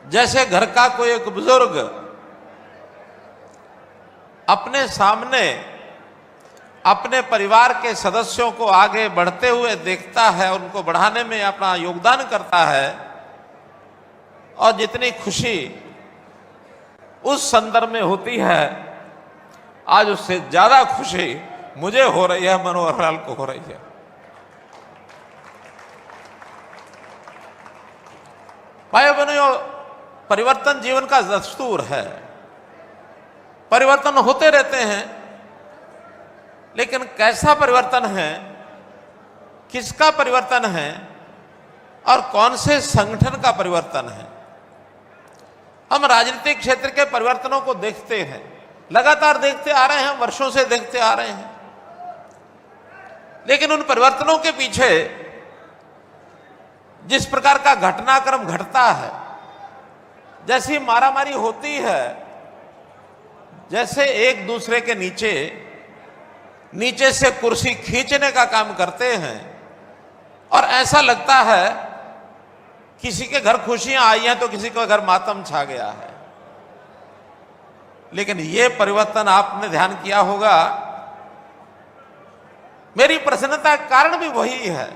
जैसे घर का कोई एक बुजुर्ग अपने सामने अपने परिवार के सदस्यों को आगे बढ़ते हुए देखता है, उनको बढ़ाने में अपना योगदान करता है, और जितनी खुशी उस संदर्भ में होती है, आज उससे ज्यादा खुशी मुझे हो रही है, मनोहर लाल को हो रही है। भाइयों बहनों, परिवर्तन जीवन का दस्तूर है, परिवर्तन होते रहते हैं, लेकिन कैसा परिवर्तन है, किसका परिवर्तन है और कौन से संगठन का परिवर्तन है। हम राजनीतिक क्षेत्र के परिवर्तनों को देखते हैं, लगातार देखते आ रहे हैं, वर्षों से देखते आ रहे हैं, लेकिन उन परिवर्तनों के पीछे जिस प्रकार का घटनाक्रम घटता है, जैसी मारामारी होती है, जैसे एक दूसरे के नीचे से कुर्सी खींचने का काम करते हैं, और ऐसा लगता है किसी के घर खुशियां आई हैं तो किसी के घर मातम छा गया है। लेकिन यह परिवर्तन आपने ध्यान किया होगा, मेरी प्रसन्नता का कारण भी वही है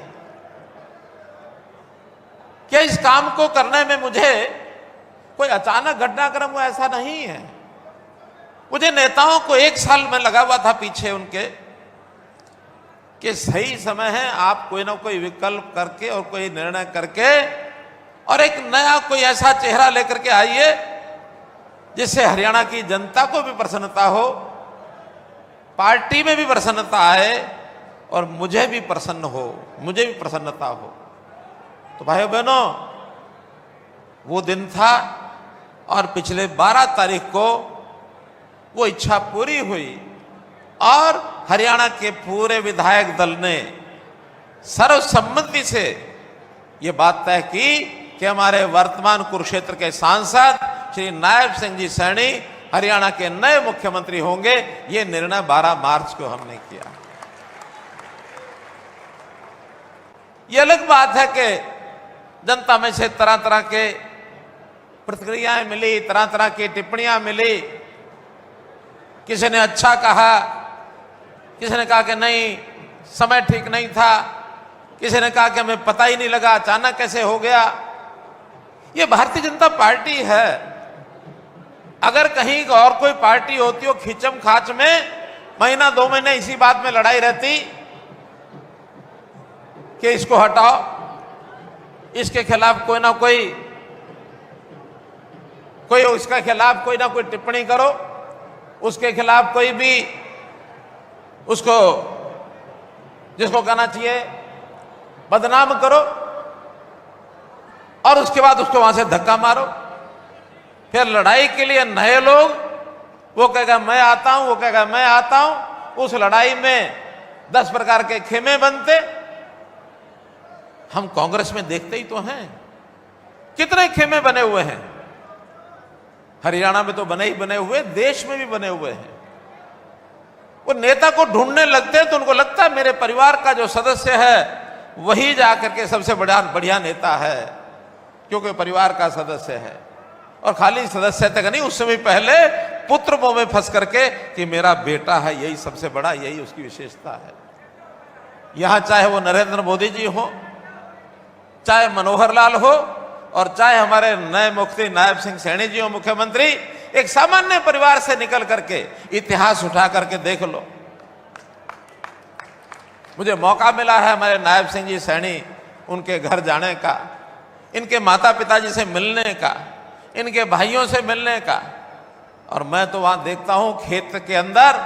कि इस काम को करने में मुझे कोई अचानक घटनाक्रम ऐसा नहीं है। मुझे नेताओं को 1 साल में लगा हुआ था पीछे उनके, कि सही समय है, आप कोई ना कोई विकल्प करके और कोई निर्णय करके और एक नया कोई ऐसा चेहरा लेकर के आइए जिससे हरियाणा की जनता को भी प्रसन्नता हो, पार्टी में भी प्रसन्नता आए और मुझे भी प्रसन्न हो, मुझे भी प्रसन्नता हो। तो भाइयों बहनों, वो दिन था और पिछले 12 तारीख को वो इच्छा पूरी हुई और हरियाणा के पूरे विधायक दल ने सर्वसम्मति से ये बात तय की कि हमारे वर्तमान कुरुक्षेत्र के सांसद श्री नायब सिंह जी सैनी हरियाणा के नए मुख्यमंत्री होंगे। ये निर्णय 12 मार्च को हमने किया। ये अलग बात है कि जनता में से तरह तरह के प्रतिक्रियाएं मिली, तरह तरह की टिप्पणियां मिली। किसी ने अच्छा कहा, किसी ने कहा कि नहीं समय ठीक नहीं था, किसी ने कहा कि हमें पता ही नहीं लगा, अचानक कैसे हो गया। ये भारतीय जनता पार्टी है। अगर कहीं और कोई पार्टी होती हो खींचम खाच में, महीना 2 महीने इसी बात में लड़ाई रहती कि इसको हटाओ, इसके खिलाफ कोई ना कोई उसके खिलाफ कोई ना कोई टिप्पणी करो, उसके खिलाफ कोई भी उसको जिसको कहना चाहिए बदनाम करो, और उसके बाद उसको वहां से धक्का मारो। फिर लड़ाई के लिए नए लोग, वो कहेगा मैं आता हूं, वो कहेगा मैं आता हूं। उस लड़ाई में 10 प्रकार के खेमे बनते। हम कांग्रेस में देखते ही तो हैं कितने खेमे बने हुए हैं। हरियाणा में तो बने ही बने हुए, देश में भी बने हुए हैं। वो नेता को ढूंढने लगते हैं तो उनको लगता है मेरे परिवार का जो सदस्य है वही जाकर के सबसे बढ़िया नेता है, क्योंकि परिवार का सदस्य है। और खाली सदस्य तक नहीं, उससे भी पहले पुत्र मोह में फंस करके कि मेरा बेटा है, यही सबसे बड़ा, यही उसकी विशेषता है। यहां चाहे वो नरेंद्र मोदी जी हो, चाहे मनोहर लाल हो, और चाहे हमारे नए मुख्यमंत्री नायब सिंह सैनी जी हो मुख्यमंत्री, एक सामान्य परिवार से निकल करके इतिहास उठा करके देख लो। मुझे मौका मिला है हमारे नायब सिंह जी सैनी उनके घर जाने का, इनके माता पिताजी से मिलने का, इनके भाइयों से मिलने का। और मैं तो वहां देखता हूं खेत के अंदर,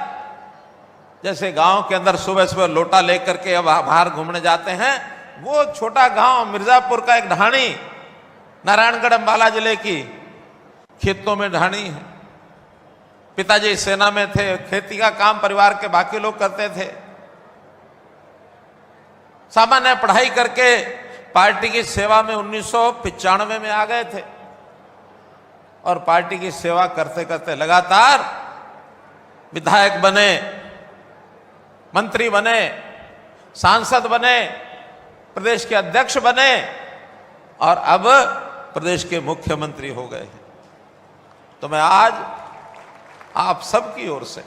जैसे गांव के अंदर सुबह सुबह लोटा लेकर के बाहर घूमने जाते हैं, वो छोटा गांव मिर्जापुर का एक ढाणी, नारायणगढ़ अंबाला जिले की खेतों में ढाणी है। पिताजी सेना में थे, खेती का काम परिवार के बाकी लोग करते थे। सामान्य पढ़ाई करके पार्टी की सेवा में 1995 में आ गए थे, और पार्टी की सेवा करते करते लगातार विधायक बने, मंत्री बने, सांसद बने, प्रदेश के अध्यक्ष बने, और अब प्रदेश के मुख्यमंत्री हो गए हैं। तो मैं आज आप सबकी ओर से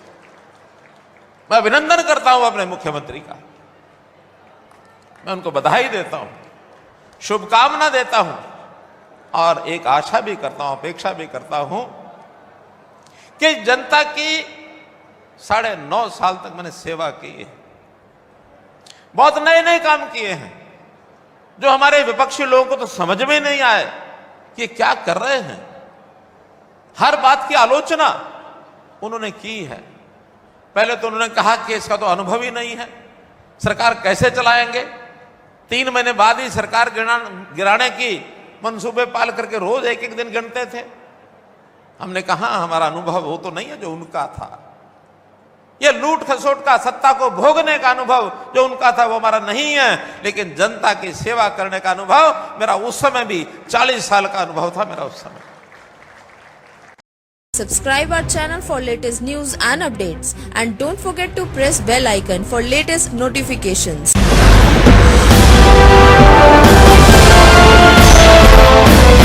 मैं अभिनंदन करता हूं अपने मुख्यमंत्री का। मैं उनको बधाई देता हूं, शुभकामना देता हूं और एक आशा भी करता हूं, अपेक्षा भी करता हूं कि जनता की 9.5 साल तक मैंने सेवा की है। बहुत नए नए काम किए हैं जो हमारे विपक्षी लोगों को तो समझ में नहीं आए कि क्या कर रहे हैं। हर बात की आलोचना उन्होंने की है। पहले तो उन्होंने कहा कि इसका तो अनुभव ही नहीं है, सरकार कैसे चलाएंगे। 3 महीने बाद ही सरकार गिराने की मंसूबे पाल करके रोज एक एक दिन गिनते थे। हमने कहा हमारा अनुभव वो तो नहीं है जो उनका था। ये लूट खसोट का, सत्ता को भोगने का अनुभव जो उनका था वो हमारा नहीं है, लेकिन जनता की सेवा करने का अनुभव मेरा उस समय भी 40 साल का अनुभव था मेरा उस समय। Subscribe our channel for latest news and updates, and don't forget to press bell icon for latest notifications.